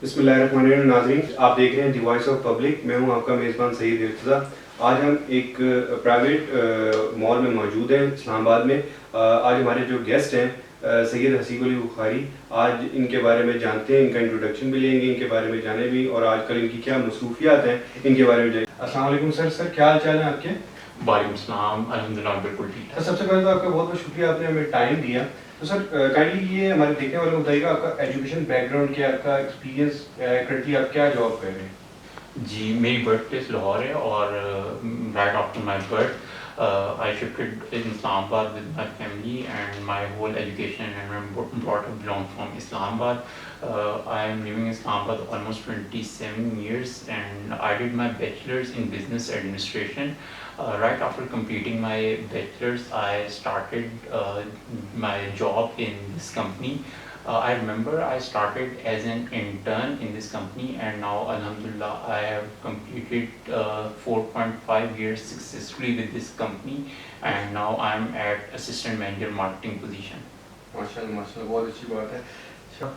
بسم اللہ الرحمن الرحیم. ناظرین، آپ دیکھ رہے ہیں دی وائس آف پبلک. میں ہوں آپ کا میزبان سعید ارتضیٰ. آج ہم ایک پرائیویٹ مال میں موجود ہیں اسلام آباد میں. آج ہمارے جو گیسٹ ہیں سید حسیب علی بخاری، آج ان کے بارے میں جانتے ہیں، ان کا انٹروڈکشن بھی لیں گے، ان کے بارے میں جانے بھی، اور آج کل ان کی کیا مصروفیات ہیں ان کے بارے میں جانیں. السلام علیکم سر. سر کیا حال چال ہیں آپ کے؟ وعلیکم السلام. الحمدللہ بالکل ٹھیک ٹھاک. سب سے پہلے تو آپ کا بہت بہت شکریہ، آپ نے ہمیں ٹائم دیا. تو سر کائنڈلی یہ ہمارے دیکھنے والوں کو بتائیے گا آپ کا ایجوکیشن بیک گراؤنڈ کیا، آپ کا ایکسپیرینس کرنٹلی آپ کیا جاب کر رہے ہیں؟ جی میری برتھ پلیس لاہور ہے اور right after my birth I shifted in Islamabad with my family and my whole education and brought up belong from Islamabad. I am living in Islamabad almost 27 years and I did my bachelor's in business administration. Right after completing my bachelor's, I started my job in this company. I remember I started as an intern in this company and now alhamdulillah I have completed 4.5 years successfully with this company and now I am at assistant manager marketing position. ماشاءاللہ ماشاءاللہ، بہت اچھی بات ہے.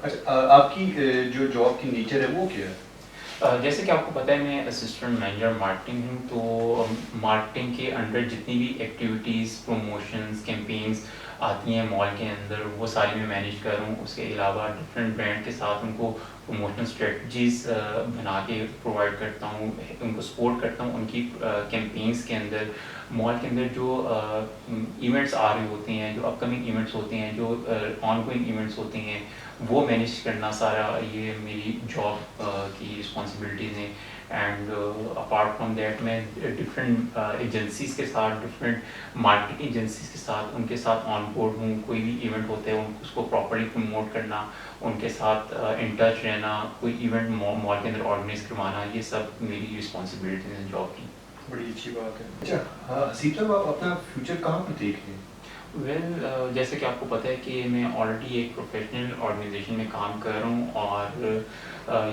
اچھا آپ کی جو جاب کی نیچر ہے وہ کیا ہے؟ جیسے کہ آپ کو پتہ ہے میں اسسٹنٹ مینیجر مارکیٹنگ ہوں، تو مارکیٹنگ کے انڈر جتنی بھی ایکٹیویٹیز، پروموشنز، کیمپینز آتی ہیں مال کے اندر وہ ساری میں مینیج کر رہا ہوں. اس کے علاوہ ڈفرینٹ برانڈ کے ساتھ ان کو پروموشنل اسٹریٹجیز بنا کے پرووائڈ کرتا ہوں، ان کو سپورٹ کرتا ہوں ان کی کیمپینس کے اندر. مال کے اندر جو ایونٹس آ رہے ہوتے ہیں، جو اپ کمنگ ایونٹس ہوتے ہیں، جو آن گوئنگ ایونٹس ہوتے ہیں، وہ مینیج کرنا سارا یہ میری جاب کی رسپانسبلٹیز ہیں. اینڈ اپارٹ فرام دیٹ میں ڈفرینٹ ایجنسیز کے ساتھ، ڈفرینٹ مارکیٹنگ ایجنسیز کے ساتھ ان کے ساتھ آن بورڈ ہوں. کوئی بھی ایونٹ ہوتا ہے اس کو پراپرلی پروموٹ کرنا، ان کے ساتھ ان ٹچ رہنا، کوئی ایونٹ مال کے اندر آرگنائز کروانا، یہ سب میری رسپانسبلٹیز ہیں جاب کی. بڑی اچھی بات ہے. اچھا حسیب صاحب، آپ اپنا فیوچر کہاں پر دیکھ رہے ہیں؟ جیسے کہ آپ کو پتہ ہے کہ میں آلریڈی ایک پروفیشنل آرگنائزیشن میں کام کر رہا ہوں اور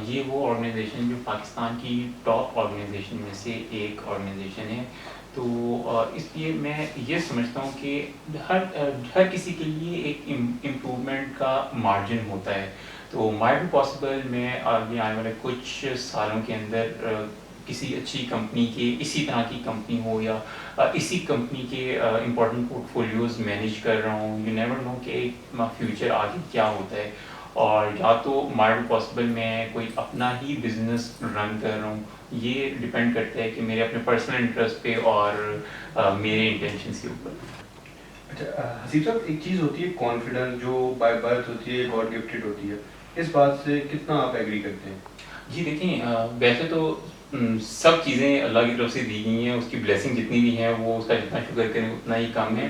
یہ وہ آرگنائزیشن جو پاکستان کی ٹاپ آرگنائزیشن میں سے ایک آرگنائزیشن ہے. تو اس لیے میں یہ سمجھتا ہوں کہ ہر کسی کے لیے ایک امپرومنٹ کا مارجن ہوتا ہے. تو مائٹ بی پاسبل میں آگے آنے والے کچھ سالوں کے اندر کسی اچھی کمپنی کے اسی طرح کی کمپنی ہو یا اسی کمپنی کے امپورٹنٹ پورٹ فولیوز مینیج کر رہا ہوں. یو نیور نو کہ فیوچر آگے کیا ہوتا ہے، اور یا تو مائٹ پاسبل میں کوئی اپنا ہی بزنس رن کر رہا ہوں. یہ ڈپینڈ کرتا ہے کہ میرے اپنے پرسنل انٹرسٹ پہ اور میرے انٹینشنس کے اوپر. اچھا حسیب صاحب، ایک چیز ہوتی ہے کانفیڈنس جو بائی برتھ ہوتی ہے، گاڈ گفٹیڈ ہوتی ہے، اس بات سے کتنا آپ ایگری کرتے ہیں؟ جی دیکھیں، ویسے تو سب چیزیں اللہ کی طرف سے دی گئی ہیں، اس کی بلیسنگ جتنی بھی ہیں وہ اس کا جتنا شکر کریں اتنا ہی کم ہے.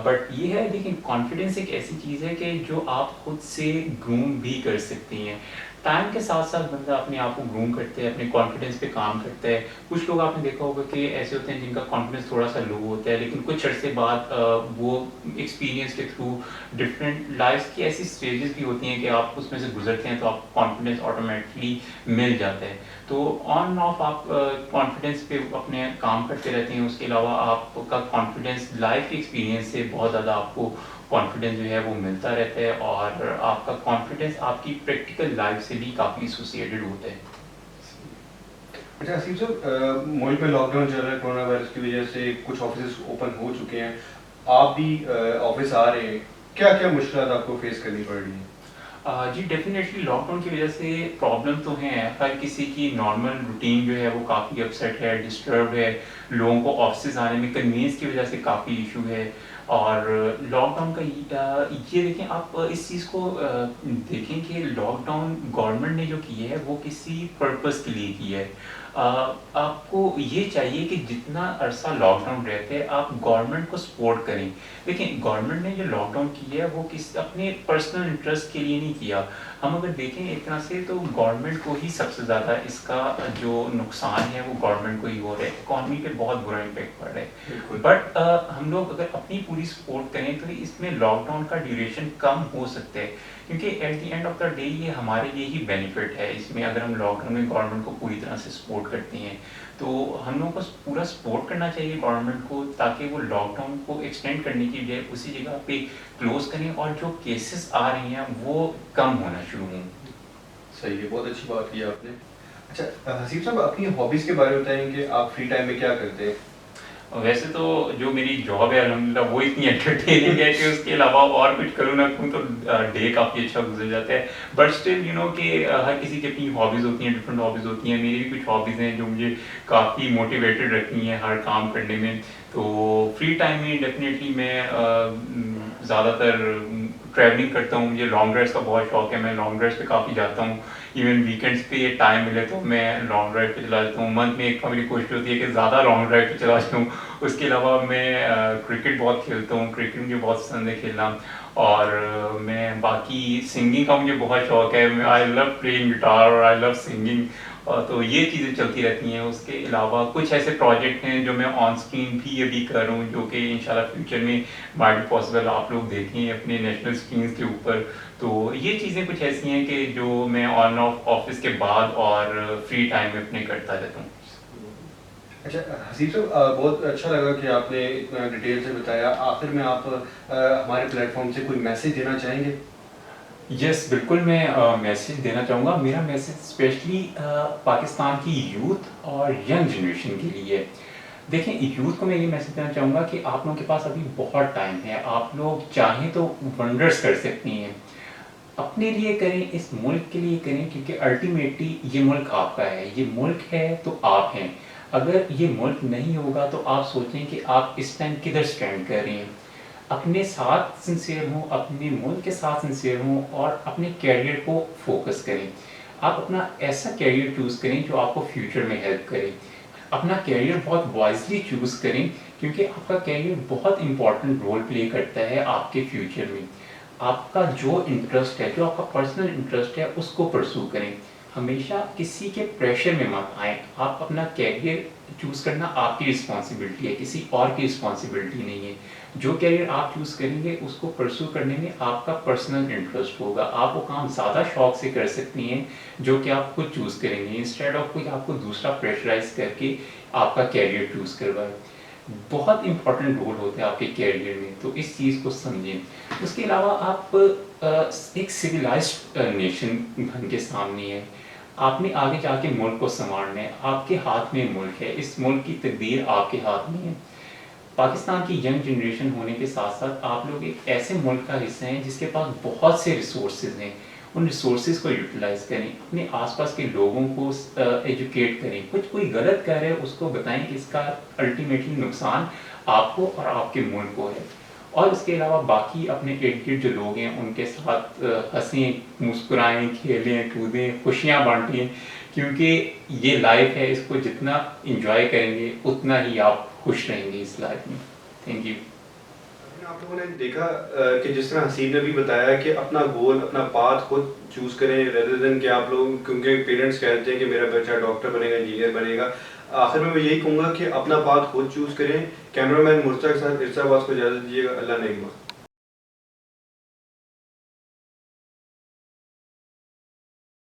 بٹ یہ ہے دیکھیں، کانفیڈنس ایک ایسی چیز ہے کہ جو آپ خود سے گروم بھی کر سکتی ہیں. ٹائم کے ساتھ ساتھ بندہ اپنے آپ کو گروم کرتا ہے، اپنے کانفیڈنس پہ کام کرتا ہے. کچھ لوگ آپ نے دیکھا ہوگا کہ ایسے ہوتے ہیں جن کا کانفیڈنس تھوڑا سا لو ہوتا ہے، لیکن کچھ عرصے بعد وہ ایکسپیرینس کے تھرو ڈفرینٹ لائف کی ایسی اسٹیجز بھی ہوتی ہیں کہ آپ اس میں سے گزرتے ہیں تو آپ کانفیڈنس آٹومیٹکلی مل جاتا ہے. تو آن آف آپ کانفیڈنس پہ اپنے کام کرتے رہتے ہیں. اس کے علاوہ آپ کا کانفیڈنس لائف ایکسپیرینس سے بہت زیادہ آپ کو کانفیڈنس جو ہے وہ ملتا رہتا ہے، اور آپ کا کانفیڈنس آپ کی پریکٹیکل لائف سے بھی کافی ایسوسیٹڈ ہوتا ہے. اچھا حسیب صاحب، ملک میں لاک ڈاؤن چل رہا ہے کورونا وائرس کی وجہ سے، کچھ آفیسز اوپن ہو چکے ہیں، آپ بھی آفس آ رہے ہیں، کیا کیا مشکلات آپ کو فیس کرنی پڑ رہی ہیں؟ جی ڈیفینیٹلی لاک ڈاؤن کی وجہ سے پرابلم تو ہیں. ہر کسی کی نارمل روٹین جو ہے وہ کافی اپسیٹ ہے، ڈسٹربڈ ہے. لوگوں کو آفسز آنے میں کنوینئنس کی وجہ سے کافی ایشو ہے. اور لاک ڈاؤن کا یہ دیکھیں، آپ اس چیز کو دیکھیں کہ لاک ڈاؤن گورنمنٹ نے جو کی ہے وہ کسی پرپز کے لیے کی ہے. آپ کو یہ چاہیے کہ جتنا عرصہ لاک ڈاؤن رہتے ہیں آپ گورنمنٹ کو سپورٹ کریں. دیکھیں گورنمنٹ نے جو لاک ڈاؤن کی ہے وہ اپنے پرسنل انٹرسٹ کے لیے نہیں کیا. ہم اگر دیکھیں ایک طرح سے تو گورنمنٹ کو ہی سب سے زیادہ اس کا جو نقصان ہے وہ گورنمنٹ کو ہی ہو رہا ہے. اکانومی پہ بہت برا امپیکٹ پڑ رہا ہے. بٹ ہم لوگ اگر اپنی پوری سپورٹ کریں تو اس میں لاک ڈاؤن کا ڈیوریشن کم ہو سکتا ہے، کیونکہ at the end of the day یہ ہمارے لیے ہی بینیفٹ ہے. اس میں اگر ہم لاک ڈاؤن میں گورنمنٹ کو پوری طرح سے سپورٹ کرتے ہیں تو ہم لوگوں کو پورا سپورٹ کرنا چاہیے گورنمنٹ کو، تاکہ وہ لاک ڈاؤن کو ایکسٹینڈ کرنے کی بجائے اسی جگہ پہ کلوز کریں اور جو کیسز آ رہے ہیں وہ کم ہونا شروع ہوں. صحیح ہے، بہت اچھی بات کی آپ نے. اچھا حسیب صاحب، اپنی ہابیز کے بارے میں بتائیں کہ آپ فری ٹائم میں کیا کرتے ہیں؟ ویسے تو جو میری جاب ہے الحمدللہ وہ اتنی انٹرٹیننگ ہے کہ اس کے علاوہ اور کچھ کروں نہ کروں تو ڈے کافی اچھا گزر جاتا ہے. بٹ اسٹل یو نو کہ ہر کسی کی اپنی ہابیز ہوتی ہیں، ڈفرینٹ ہابیز ہوتی ہیں. میری بھی کچھ ہابیز ہیں جو مجھے کافی موٹیویٹڈ رکھتی ہیں ہر کام کرنے میں. تو فری ٹائم میں ڈیفینیٹلی میں زیادہ تر ٹریولنگ کرتا ہوں. مجھے لانگ ڈرائیوز کا بہت شوق ہے، میں لانگ ڈرائیوز پہ کافی جاتا ہوں. ایون ویکینڈس پہ ٹائم ملے تو میں لانگ ڈرائیو پہ چلا جاتا ہوں. منتھ میں ایک میری کوشش ہوتی ہے کہ زیادہ لانگ ڈرائیو پہ چلا جاؤں. اس کے علاوہ میں کرکٹ بہت کھیلتا ہوں، کرکٹ مجھے بہت پسند ہے کھیلنا. اور میں باقی سنگنگ کا مجھے بہت شوق ہے. آئی لو پلینگ گٹار اور آئی لو سنگنگ. تو یہ چیزیں چلتی رہتی ہیں. اس کے علاوہ کچھ ایسے پروجیکٹ ہیں جو میں آن اسکرین بھی ابھی کر رہا ہوں، جو کہ انشاءاللہ فیوچر میں مائٹ بی پاسبل آپ لوگ دیکھیں اپنے نیشنل اسکرینس کے اوپر. تو یہ چیزیں کچھ ایسی ہیں کہ جو میں آن آف آفس کے بعد اور فری ٹائم میں اپنے کرتا رہتا ہوں. اچھا حسیب صاحب، بہت اچھا لگا کہ آپ نے اتنا ڈیٹیل سے بتایا. آخر میں آپ ہمارے پلیٹ فارم سے کوئی میسیج دینا چاہیں گے؟ یس بالکل، میں میسیج دینا چاہوں گا. میرا میسیج اسپیشلی پاکستان کی یوتھ اور ینگ جنریشن کے لیے. دیکھیں، یوتھ کو میں یہ میسیج دینا چاہوں گا کہ آپ لوگوں کے پاس ابھی بہت ٹائم ہے. آپ لوگ چاہیں تو ونڈرس کر سکتی ہیں. اپنے لیے کریں، اس ملک کے لیے کریں، کیونکہ الٹیمیٹلی یہ ملک آپ کا ہے. یہ ملک ہے تو آپ ہیں. اگر یہ ملک نہیں ہوگا تو آپ سوچیں کہ آپ اس ٹائم کدھر اسٹینڈ کر رہے ہیں. اپنے ساتھ سنسیئر ہوں، اپنے ملک کے ساتھ سنسیئر ہوں اور اپنے کیریئر کو فوکس کریں. آپ اپنا ایسا کیریئر چوز کریں جو آپ کو فیوچر میں ہیلپ کرے. اپنا کیریئر بہت وائزلی چوز کریں، کیونکہ آپ کا کیریئر بہت امپورٹنٹ رول پلے کرتا ہے آپ کے فیوچر میں. آپ کا جو انٹرسٹ ہے، جو آپ کا پرسنل انٹرسٹ ہے، اس کو پرسو کریں. ہمیشہ کسی کے پریشر میں مت آئیں. آپ اپنا کیریئر چوز کرنا آپ کی رسپانسبلٹی ہے، کسی اور کی رسپانسبلٹی نہیں ہے. جو کیریئر آپ چوز کریں گے اس کو پرسو کرنے میں آپ کا پرسنل انٹرسٹ ہوگا. آپ وہ کام زیادہ شوق سے کر سکتی ہیں جو کہ آپ خود چوز کریں گے، انسٹیڈ آف کوئی آپ کو دوسرا پریشرائز کر کے آپ کا کیریئر چوز کروائے. بہت امپورٹنٹ رول ہوتا ہے آپ کے کیریئر میں، تو اس چیز کو سمجھیں. اس کے علاوہ آپ ایک سویلائزڈ نیشن بن کے سامنے ہے. آپ نے آگے جا کے ملک کو سنوارنا ہے. آپ کے ہاتھ میں ملک ہے، اس ملک کی تقدیر آپ کے ہاتھ میں ہے. پاکستان کی ینگ جنریشن ہونے کے ساتھ ساتھ آپ لوگ ایک ایسے ملک کا حصہ ہیں جس کے پاس بہت سے ریسورسز ہیں. ان ریسورسز کو یوٹیلائز کریں. اپنے آس پاس کے لوگوں کو ایجوکیٹ کریں. کوئی غلط کر رہے ہے اس کو بتائیں کہ اس کا الٹیمیٹلی نقصان آپ کو اور آپ کے ملک کو ہے. اور اس کے علاوہ باقی اپنے ارد گرد جو لوگ ہیں ان کے ساتھ ہنسیں، مسکرائیں، کھیلیں، کودیں، خوشیاں بانٹیں. کیونکہ یہ لائف ہے، اس کو جتنا انجوائے کریں گے اتنا ہی آپ خوش رہیں گے اس لائف میں. Thank you. آپ لوگوں نے دیکھا کہ جس طرح حسین نے بھی بتایا کہ اپنا گول، اپنا پاتھ خود چوز کریں ریدر دین کہ آپ لوگ، کیونکہ پیرنٹس کہتے ہیں کہ میرا بچہ ڈاکٹر بنے گا، انجینئر بنے گا. آخر میں یہی کہوں گا کہ اپنا پاتھ خود چوز کریں. کیمرہ مین مرتضیٰ کے ساتھ ارسا عباس کو اجازت دیجیے گا. اللہ نے